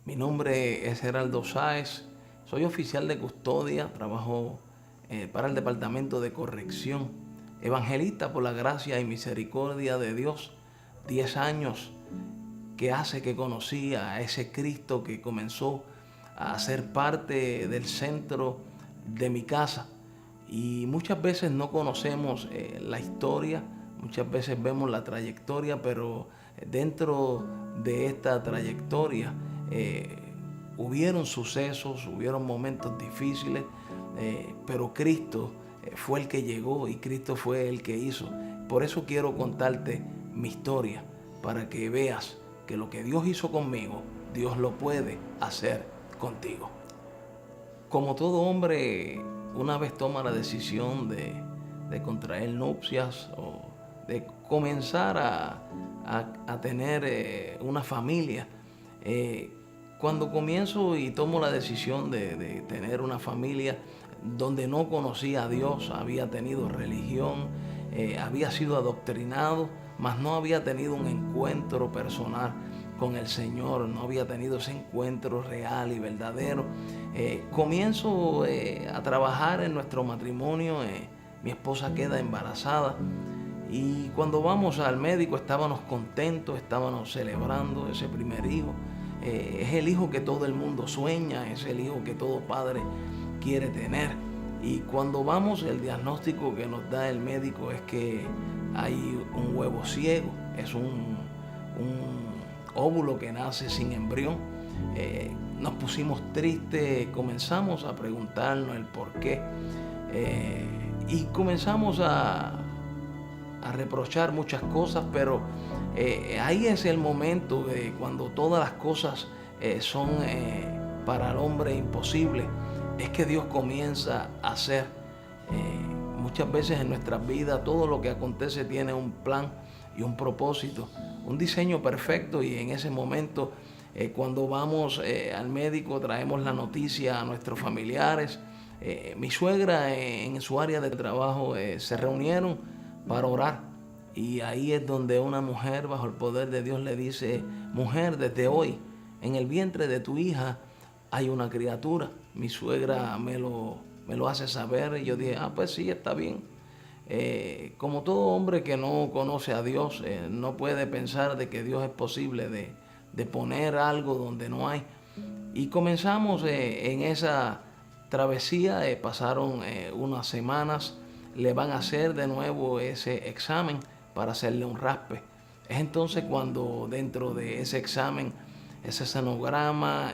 Mi nombre es Geraldo Sáez, soy oficial de custodia, trabajo para el Departamento de Corrección, evangelista por la gracia y misericordia de Dios. 10 años que hace que conocí a ese Cristo que comenzó a ser parte del centro de mi casa. Y muchas veces no conocemos la historia, muchas veces vemos la trayectoria, pero dentro de esta trayectoria hubieron sucesos, hubieron momentos difíciles, pero Cristo fue el que llegó y Cristo fue el que hizo. Por eso quiero contarte mi historia, para que veas que lo que Dios hizo conmigo, Dios lo puede hacer contigo. Como todo hombre, una vez toma la decisión de contraer nupcias o de comenzar a tener una familia, cuando comienzo y tomo la decisión de tener una familia donde no conocía a Dios, había tenido religión, había sido adoctrinado, mas no había tenido un encuentro personal con el Señor, no había tenido ese encuentro real y verdadero. Comienzo a trabajar en nuestro matrimonio, mi esposa queda embarazada y cuando vamos al médico estábamos contentos, estábamos celebrando ese primer hijo. Es el hijo que todo el mundo sueña, es el hijo que todo padre quiere tener. Y cuando vamos, el diagnóstico que nos da el médico es que hay un huevo ciego, es un óvulo que nace sin embrión. Nos pusimos tristes, comenzamos a preguntarnos el por qué y comenzamos a reprochar muchas cosas, pero ahí es el momento de cuando todas las cosas son para el hombre imposibles, es que Dios comienza a hacer. Muchas veces en nuestras vidas todo lo que acontece tiene un plan y un propósito, un diseño perfecto, y en ese momento cuando vamos al médico traemos la noticia a nuestros familiares. Mi suegra en su área de trabajo se reunieron para orar, y ahí es donde una mujer bajo el poder de Dios le dice: mujer, desde hoy en el vientre de tu hija hay una criatura. Mi suegra me lo hace saber y yo dije: pues sí, está bien. Como todo hombre que no conoce a Dios, no puede pensar de que Dios es posible de poner algo donde no hay. Y comenzamos en esa travesía, pasaron unas semanas, le van a hacer de nuevo ese examen para hacerle un raspe. Es entonces cuando dentro de ese examen, ese sonograma,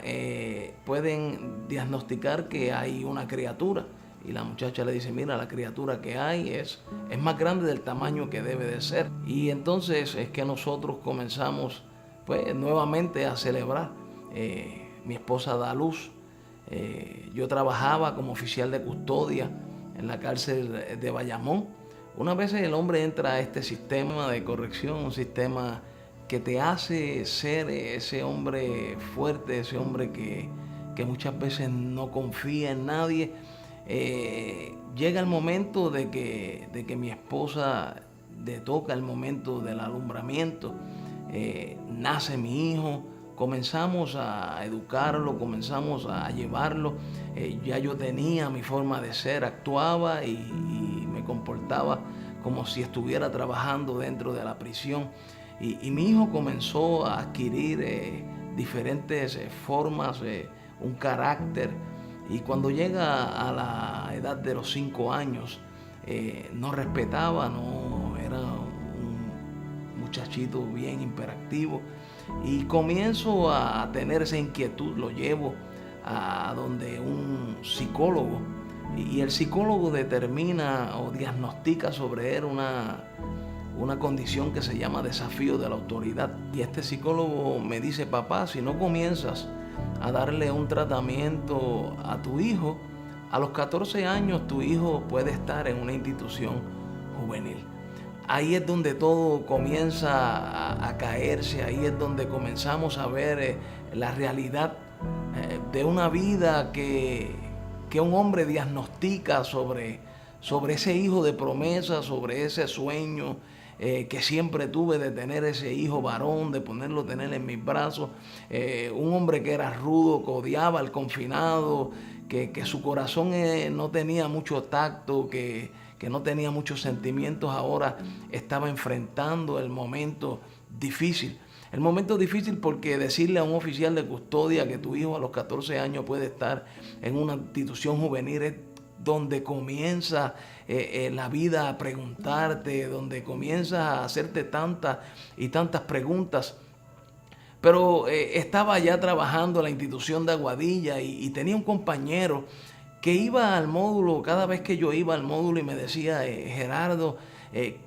pueden diagnosticar que hay una criatura. Y la muchacha le dice: mira, la criatura que hay es más grande del tamaño que debe de ser. Y entonces es que nosotros comenzamos pues nuevamente a celebrar. Mi esposa da luz. Yo trabajaba como oficial de custodia en la cárcel de Bayamón. Una vez el hombre entra a este sistema de corrección, un sistema que te hace ser ese hombre fuerte, ese hombre que muchas veces no confía en nadie. Llega el momento de que mi esposa le toca el momento del alumbramiento. Nace mi hijo, comenzamos a educarlo, comenzamos a llevarlo. Ya yo tenía mi forma de ser, actuaba y me comportaba como si estuviera trabajando dentro de la prisión. Y mi hijo comenzó a adquirir diferentes formas, un carácter. Y cuando llega a la edad de los 5 años, no respetaba, no era un muchachito bien hiperactivo. Y comienzo a tener esa inquietud, lo llevo a donde un psicólogo. Y el psicólogo determina o diagnostica sobre él una condición que se llama desafío de la autoridad. Y este psicólogo me dice: papá, si no comienzas a darle un tratamiento a tu hijo, a los 14 años tu hijo puede estar en una institución juvenil. Ahí es donde todo comienza a caerse, ahí es donde comenzamos a ver la realidad de una vida que un hombre diagnostica sobre ese hijo de promesa, sobre ese sueño, que siempre tuve de tener ese hijo varón, de tener en mis brazos. Un hombre que era rudo, que odiaba al confinado, que su corazón no tenía mucho tacto, que no tenía muchos sentimientos. Ahora estaba enfrentando el momento difícil. El momento difícil porque decirle a un oficial de custodia que tu hijo a los 14 años puede estar en una institución juvenil es donde comienza la vida a preguntarte, donde comienzas a hacerte tantas y tantas preguntas. Pero estaba ya trabajando en la institución de Aguadilla y tenía un compañero que iba al módulo, cada vez que yo iba al módulo, y me decía, Gerardo,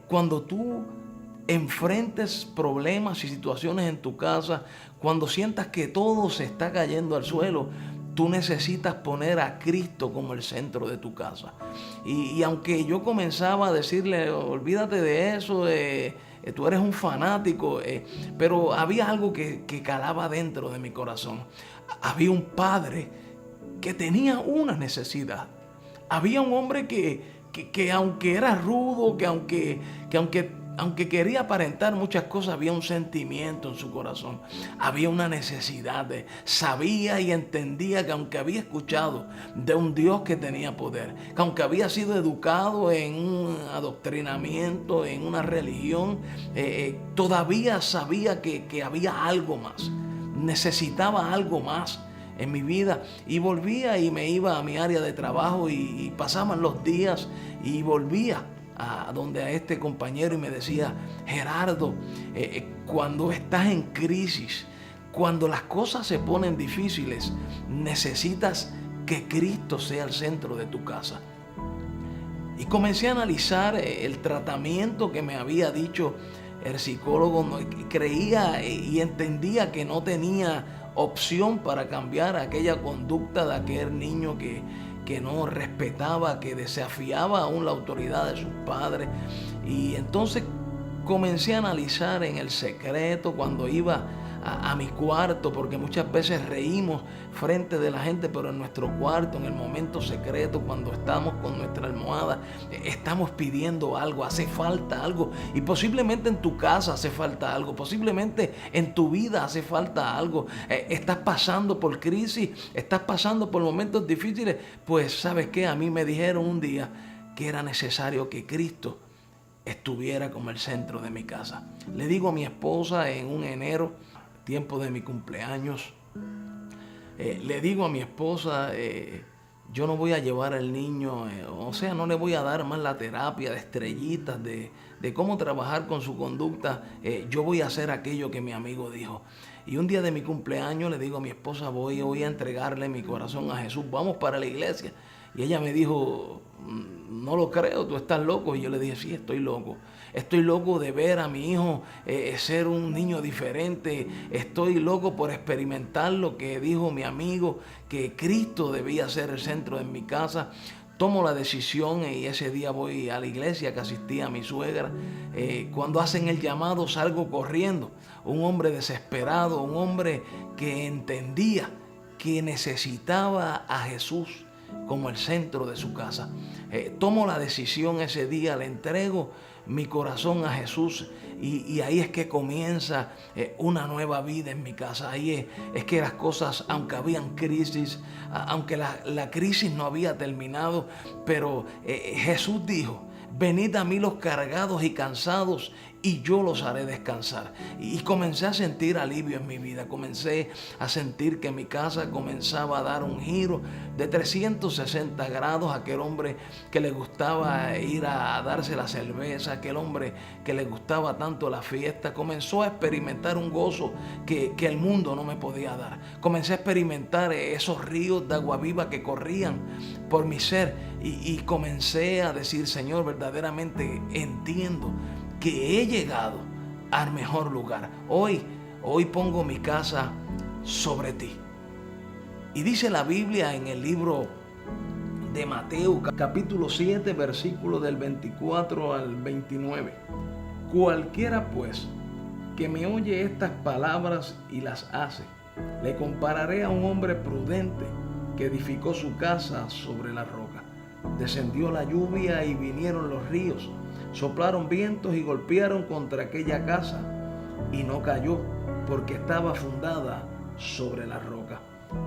cuando tú enfrentes problemas y situaciones en tu casa, cuando sientas que todo se está cayendo al suelo, tú necesitas poner a Cristo como el centro de tu casa. Y aunque yo comenzaba a decirle, olvídate de eso, tú eres un fanático, pero había algo que calaba dentro de mi corazón. Había un padre que tenía una necesidad. Había un hombre que aunque era rudo, que aunque quería aparentar muchas cosas, había un sentimiento en su corazón. Había una necesidad. Sabía y entendía que aunque había escuchado de un Dios que tenía poder, que aunque había sido educado en un adoctrinamiento, en una religión, todavía sabía que había algo más. Necesitaba algo más en mi vida. Y volvía y me iba a mi área de trabajo y pasaban los días y volvía a este compañero y me decía, Gerardo, cuando estás en crisis, cuando las cosas se ponen difíciles, necesitas que Cristo sea el centro de tu casa. Y comencé a analizar el tratamiento que me había dicho el psicólogo. Creía y entendía que no tenía opción para cambiar aquella conducta de aquel niño que no respetaba, que desafiaba aún la autoridad de sus padres. Y entonces comencé a analizar en el secreto, cuando iba a mi cuarto, porque muchas veces reímos frente de la gente, pero en nuestro cuarto, en el momento secreto, cuando estamos con nuestra almohada, estamos pidiendo algo, hace falta algo. Y posiblemente en tu casa hace falta algo, posiblemente en tu vida hace falta algo. Estás pasando por crisis, estás pasando por momentos difíciles. Pues ¿sabes qué? A mí me dijeron un día que era necesario que Cristo estuviera como el centro de mi casa. Le digo a mi esposa en un enero, tiempo de mi cumpleaños, le digo a mi esposa, yo no voy a llevar al niño, no le voy a dar más la terapia de estrellitas, de cómo trabajar con su conducta. Yo voy a hacer aquello que mi amigo dijo. Y un día de mi cumpleaños le digo a mi esposa, voy a entregarle mi corazón a Jesús, vamos para la iglesia. Y ella me dijo, no lo creo, tú estás loco. Y yo le dije, sí, estoy loco. Estoy loco de ver a mi hijo ser un niño diferente. Estoy loco por experimentar lo que dijo mi amigo, que Cristo debía ser el centro de mi casa. Tomo la decisión y ese día voy a la iglesia que asistía a mi suegra. Cuando hacen el llamado salgo corriendo. Un hombre desesperado, un hombre que entendía que necesitaba a Jesús como el centro de su casa. Tomo la decisión ese día, le entrego mi corazón a Jesús y ahí es que comienza una nueva vida en mi casa. Ahí es que las cosas, aunque habían crisis, aunque la crisis no había terminado, pero Jesús dijo, venid a mí los cargados y cansados y yo los haré descansar. Y comencé a sentir alivio en mi vida. Comencé a sentir que mi casa comenzaba a dar un giro de 360 grados. Aquel hombre que le gustaba ir a darse la cerveza, aquel hombre que le gustaba tanto la fiesta, comenzó a experimentar un gozo que el mundo no me podía dar. Comencé a experimentar esos ríos de agua viva que corrían por mi ser y comencé a decir, Señor, verdaderamente entiendo que he llegado al mejor lugar. Hoy pongo mi casa sobre ti. Y dice la Biblia en el libro de Mateo, capítulo 7, versículo del 24 al 29. Cualquiera pues que me oye estas palabras y las hace, le compararé a un hombre prudente que edificó su casa sobre la roca. Descendió la lluvia y vinieron los ríos, Soplaron vientos y golpearon contra aquella casa y no cayó, porque estaba fundada sobre la roca.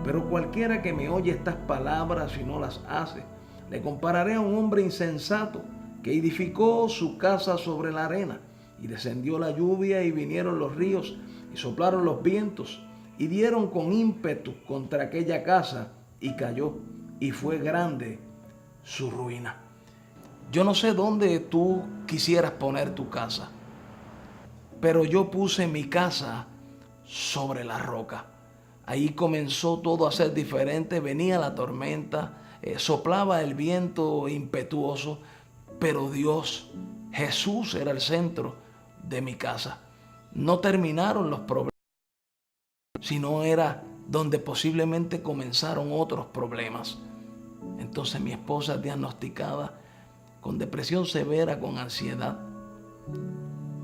Pero cualquiera que me oye estas palabras y no las hace, le compararé a un hombre insensato que edificó su casa sobre la arena. Y descendió la lluvia y vinieron los ríos y soplaron los vientos y dieron con ímpetu contra aquella casa y cayó, y fue grande su ruina. Yo no sé dónde tú quisieras poner tu casa, pero yo puse mi casa sobre la roca. Ahí comenzó todo a ser diferente, venía la tormenta, soplaba el viento impetuoso, pero Dios, Jesús era el centro de mi casa. No terminaron los problemas, sino era donde posiblemente comenzaron otros problemas. Entonces mi esposa diagnosticada con depresión severa, con ansiedad.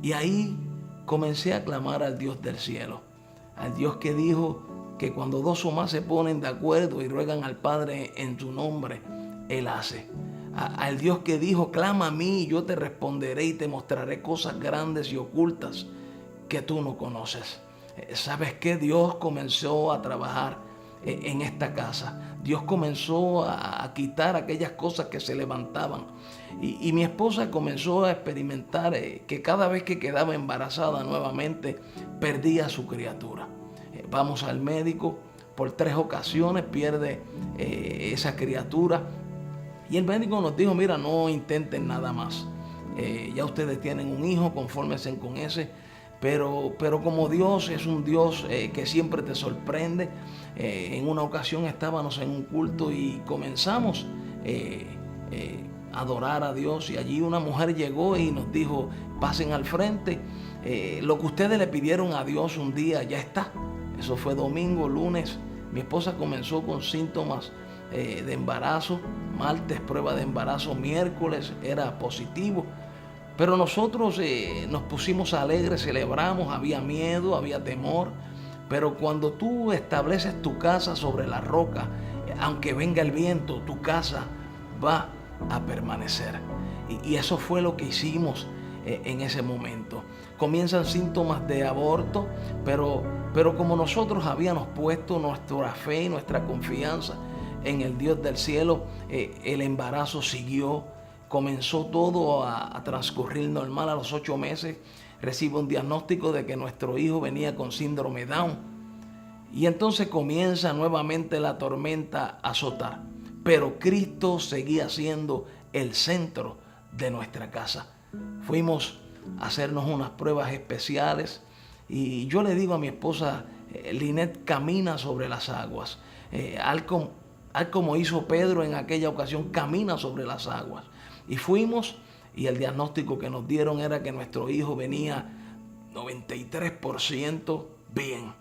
Y ahí comencé a clamar al Dios del cielo, al Dios que dijo que cuando dos o más se ponen de acuerdo y ruegan al Padre en tu nombre, Él hace. Al Dios que dijo, clama a mí y yo te responderé y te mostraré cosas grandes y ocultas que tú no conoces. ¿Sabes qué? Dios comenzó a trabajar en esta casa. Dios comenzó a quitar aquellas cosas que se levantaban. Y mi esposa comenzó a experimentar que cada vez que quedaba embarazada nuevamente, perdía a su criatura. Vamos al médico, por 3 ocasiones pierde esa criatura. Y el médico nos dijo, mira, no intenten nada más. Ya ustedes tienen un hijo, confórmense con ese. Pero como Dios es un Dios que siempre te sorprende, en una ocasión estábamos en un culto y comenzamos a adorar a Dios, y allí una mujer llegó y nos dijo, pasen al frente, lo que ustedes le pidieron a Dios un día ya está. Eso fue domingo. Lunes mi esposa comenzó con síntomas de embarazo, martes prueba de embarazo, miércoles era positivo. Pero nosotros nos pusimos alegres, celebramos, había miedo, había temor. Pero cuando tú estableces tu casa sobre la roca, aunque venga el viento, tu casa va a permanecer. Y eso fue lo que hicimos en ese momento. Comienzan síntomas de aborto, pero como nosotros habíamos puesto nuestra fe y nuestra confianza en el Dios del cielo, el embarazo siguió. Comenzó todo a transcurrir normal. A los 8 meses recibo un diagnóstico de que nuestro hijo venía con síndrome Down. Y entonces comienza nuevamente la tormenta a azotar. Pero Cristo seguía siendo el centro de nuestra casa. Fuimos a hacernos unas pruebas especiales y yo le digo a mi esposa, Linet, camina sobre las aguas. Como hizo Pedro en aquella ocasión, camina sobre las aguas. Y fuimos, y el diagnóstico que nos dieron era que nuestro hijo venía 93% bien.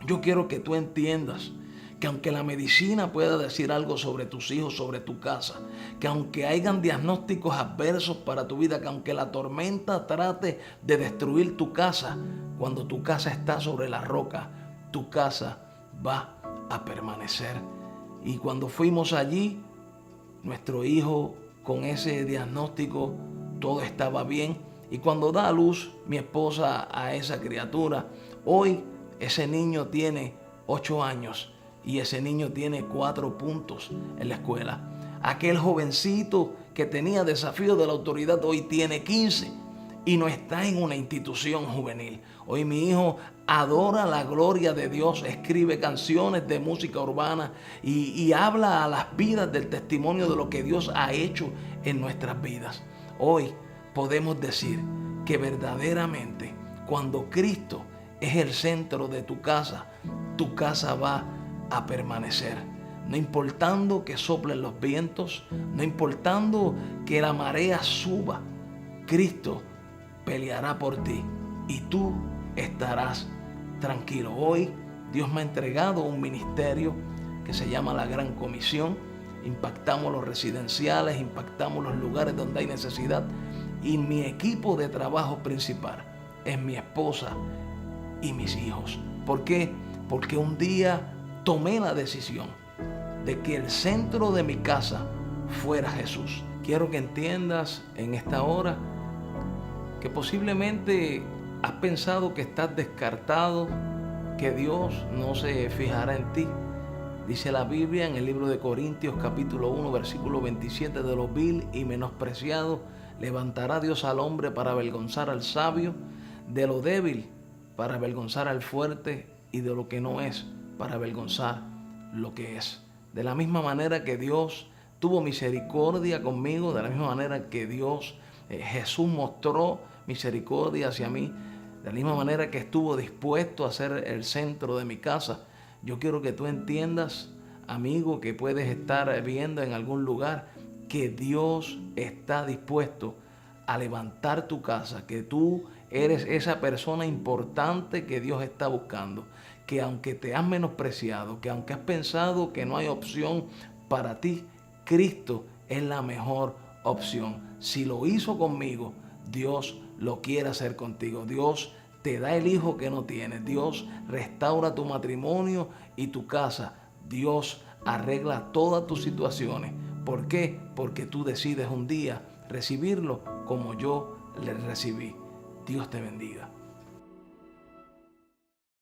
Yo quiero que tú entiendas que aunque la medicina pueda decir algo sobre tus hijos, sobre tu casa, que aunque hayan diagnósticos adversos para tu vida, que aunque la tormenta trate de destruir tu casa, cuando tu casa está sobre la roca, tu casa va a permanecer. Y cuando fuimos allí, nuestro hijo con ese diagnóstico, todo estaba bien. Y cuando da a luz mi esposa a esa criatura, hoy ese niño tiene 8 años y ese niño tiene 4 puntos en la escuela. Aquel jovencito que tenía desafío de la autoridad hoy tiene 15 y no está en una institución juvenil. Hoy mi hijo adora la gloria de Dios, escribe canciones de música urbana y habla a las vidas del testimonio de lo que Dios ha hecho en nuestras vidas. Hoy podemos decir que verdaderamente cuando Cristo es el centro de tu casa va a permanecer. No importando que soplen los vientos, no importando que la marea suba, Cristo peleará por ti y tú estarás tranquilo. Hoy Dios me ha entregado un ministerio que se llama la Gran Comisión. Impactamos los residenciales, impactamos los lugares donde hay necesidad, y mi equipo de trabajo principal es mi esposa y mis hijos. ¿Por qué? Porque un día tomé la decisión de que el centro de mi casa fuera Jesús. Quiero que entiendas en esta hora que posiblemente has pensado que estás descartado, que Dios no se fijará en ti. Dice la Biblia en el libro de Corintios capítulo 1 versículo 27: de lo vil y menospreciado levantará Dios al hombre para avergonzar al sabio, de lo débil para avergonzar al fuerte, y de lo que no es para avergonzar lo que es. De la misma manera que Dios tuvo misericordia conmigo, de la misma manera que Jesús mostró misericordia hacia mí, de la misma manera que estuvo dispuesto a ser el centro de mi casa, yo quiero que tú entiendas, amigo, que puedes estar viendo en algún lugar, que Dios está dispuesto a levantar tu casa, que tú eres esa persona importante que Dios está buscando, que aunque te has menospreciado, que aunque has pensado que no hay opción para ti, Cristo es la mejor opción. Si lo hizo conmigo, Dios lo quiere hacer contigo. Dios te da el hijo que no tienes. Dios restaura tu matrimonio y tu casa. Dios arregla todas tus situaciones. ¿Por qué? Porque tú decides un día recibirlo como yo le recibí. Dios te bendiga.